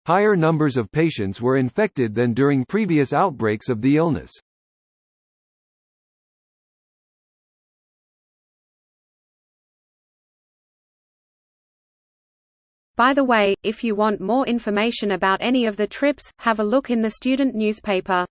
Higher numbers of patients were infected than during previous outbreaks of the illness. By the way, if you want more information about any of the trips, have a look in the student newspaper.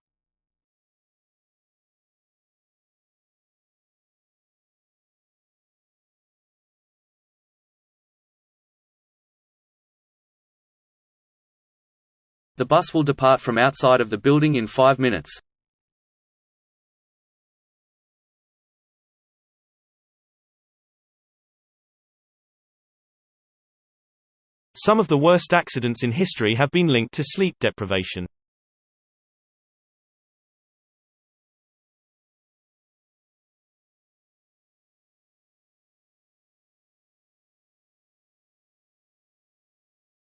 The bus will depart from outside of the building in 5 minutes. Some of the worst accidents in history have been linked to sleep deprivation.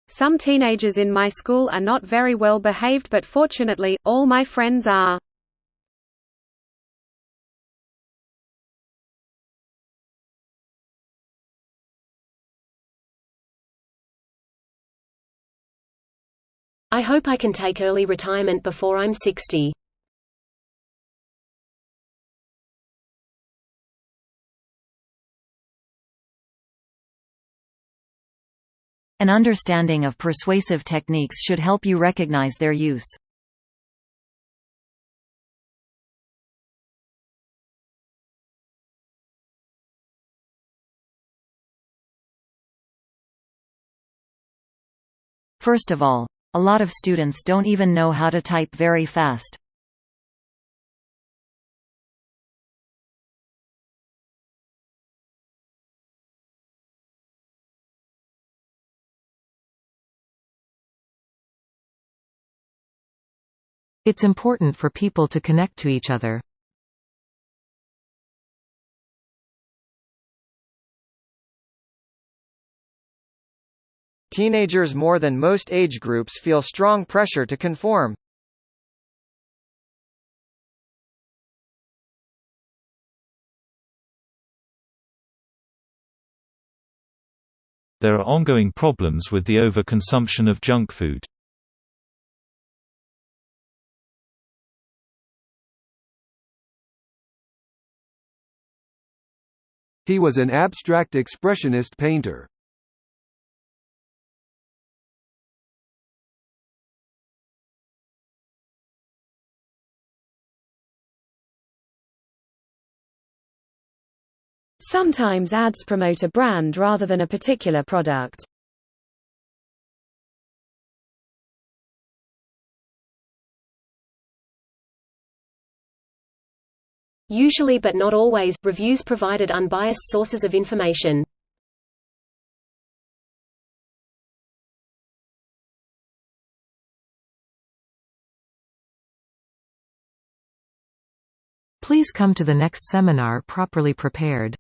Some teenagers in my school are not very well behaved, but fortunately, all my friends are. I hope I can take early retirement before I'm 60. An understanding of persuasive techniques should help you recognize their use. First of all, a lot of students don't even know how to type very fast. It's important for people to connect to each other. Teenagers more than most age groups feel strong pressure to conform. There are ongoing problems with the overconsumption of junk food. He was an abstract expressionist painter. Sometimes ads promote a brand rather than a particular product. Usually but not always, reviews provided unbiased sources of information. Please come to the next seminar properly prepared.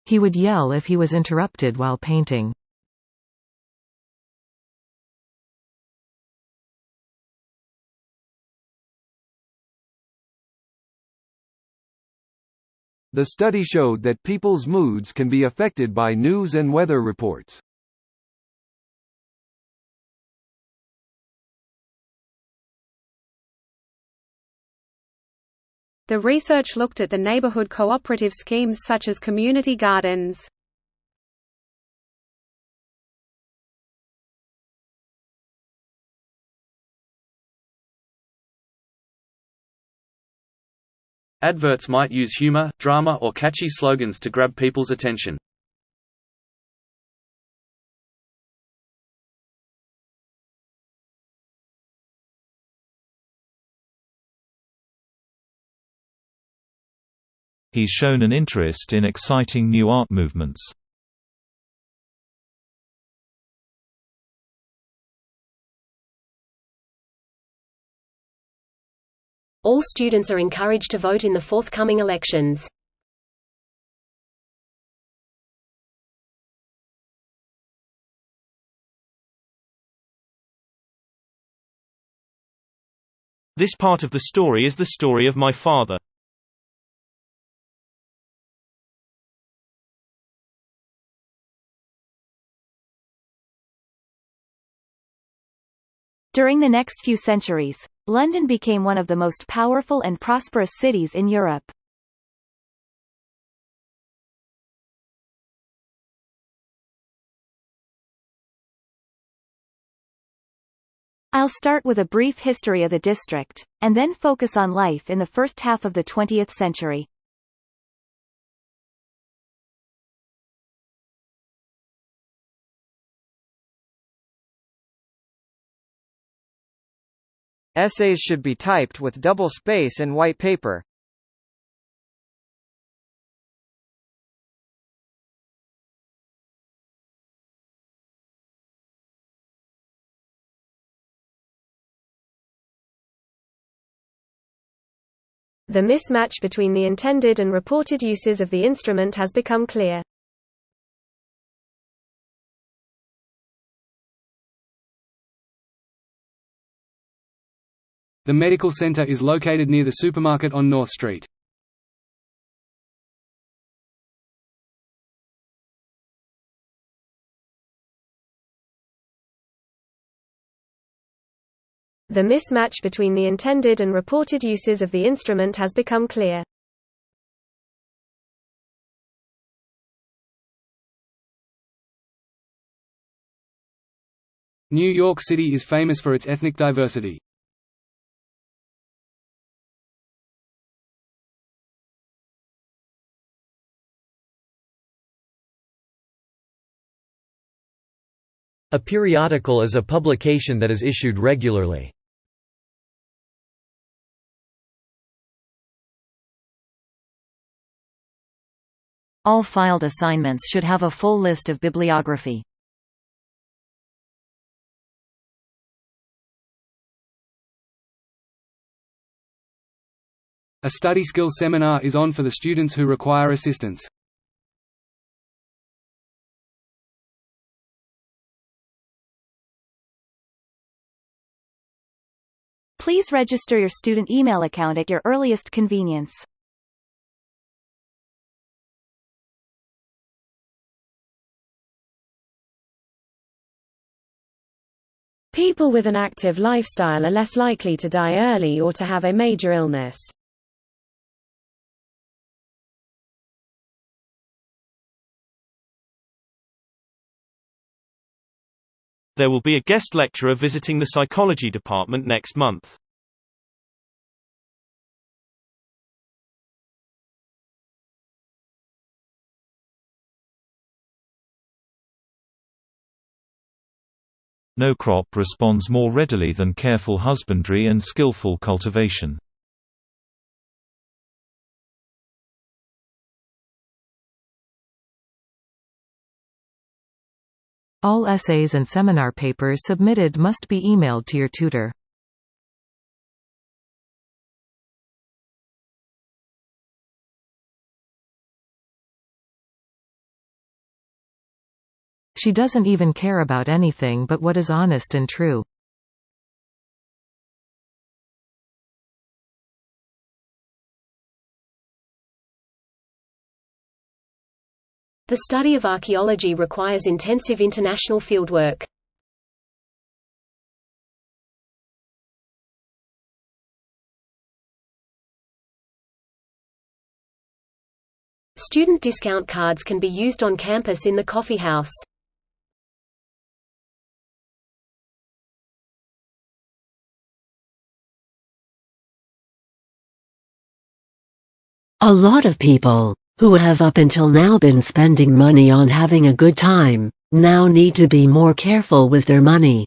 He would yell if he was interrupted while painting. The study showed that people's moods can be affected by news and weather reports. The research looked at the neighborhood cooperative schemes such as community gardens. Adverts might use humor, drama, or catchy slogans to grab people's attention. He's shown an interest in exciting new art movements. All students are encouraged to vote in the forthcoming elections. This part of the story is the story of my father. During the next few centuries, London became one of the most powerful and prosperous cities in Europe. I'll start with a brief history of the district, and then focus on life in the first half of the 20th century. Essays should be typed with double space and white paper. The mismatch between the intended and reported uses of the instrument has become clear. The medical center is located near the supermarket on North Street. The mismatch between the intended and reported uses of the instrument has become clear. New York City is famous for its ethnic diversity. A periodical is a publication that is issued regularly. All filed assignments should have a full list of bibliography. A study skills seminar is on for the students who require assistance. Please register your student email account at your earliest convenience. People with an active lifestyle are less likely to die early or to have a major illness. There will be a guest lecturer visiting the psychology department next month. No crop responds more readily than careful husbandry and skillful cultivation. All essays and seminar papers submitted must be emailed to your tutor. She doesn't even care about anything but what is honest and true. The study of archaeology requires intensive international fieldwork. Student discount cards can be used on campus in the coffee house. A lot of people, who have up until now been spending money on having a good time, now need to be more careful with their money.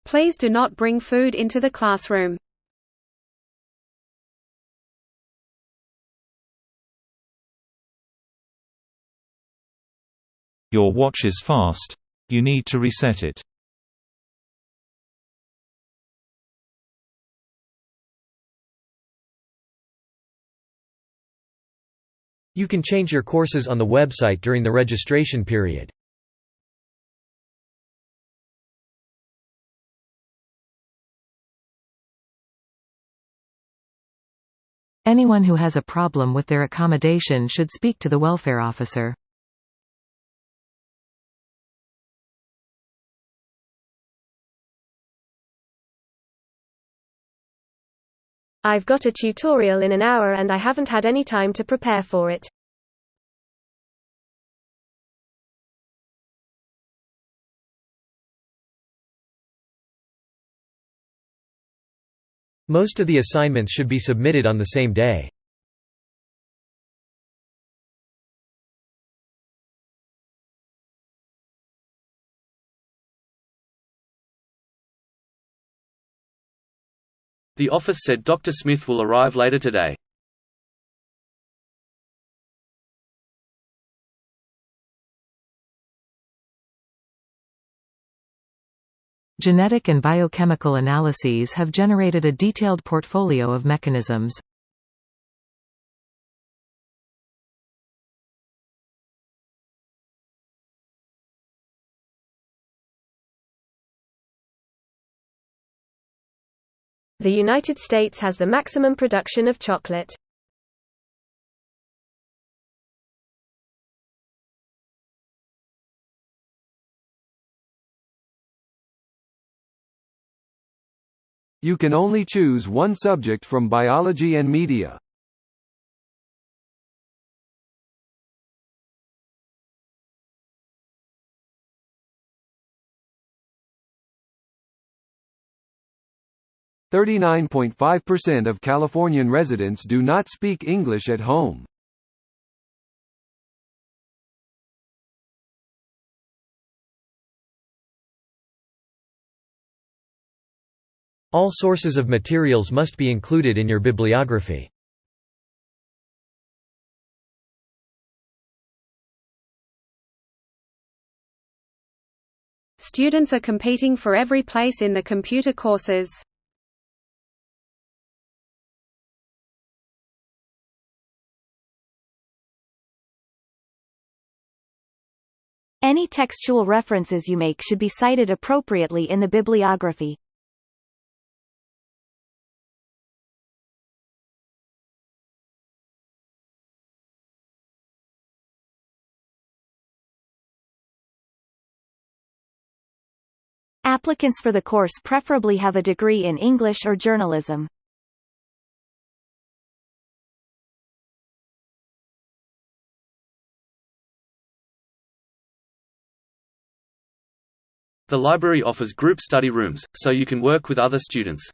Please do not bring food into the classroom. Your watch is fast. You need to reset it. You can change your courses on the website during the registration period. Anyone who has a problem with their accommodation should speak to the welfare officer. I've got a tutorial in an hour and I haven't had any time to prepare for it. Most of the assignments should be submitted on the same day. The office said Dr. Smith will arrive later today. Genetic and biochemical analyses have generated a detailed portfolio of mechanisms. The United States has the maximum production of chocolate. You can only choose one subject from biology and media. .5% of Californian residents do not speak English at home. All sources of materials must be included in your bibliography. Students are competing for every place in the computer courses. Any textual references you make should be cited appropriately in the bibliography. Applicants for the course preferably have a degree in English or journalism. The library offers group study rooms, so you can work with other students.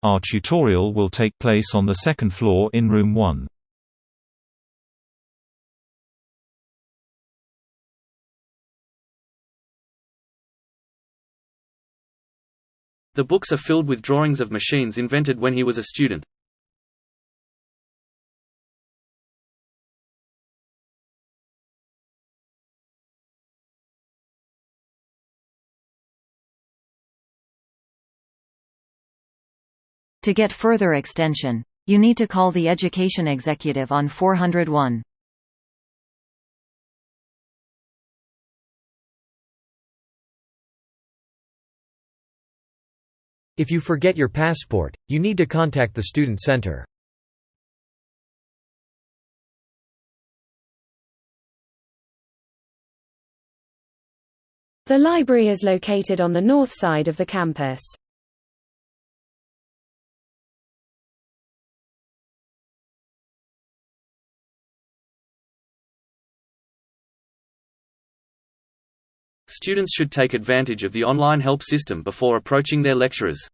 Our tutorial will take place on the second floor in room 1. The books are filled with drawings of machines invented when he was a student. To get further extension, you need to call the Education Executive on 401. If you forget your passport, you need to contact the Student Center. The library is located on the north side of the campus. Students should take advantage of the online help system before approaching their lecturers.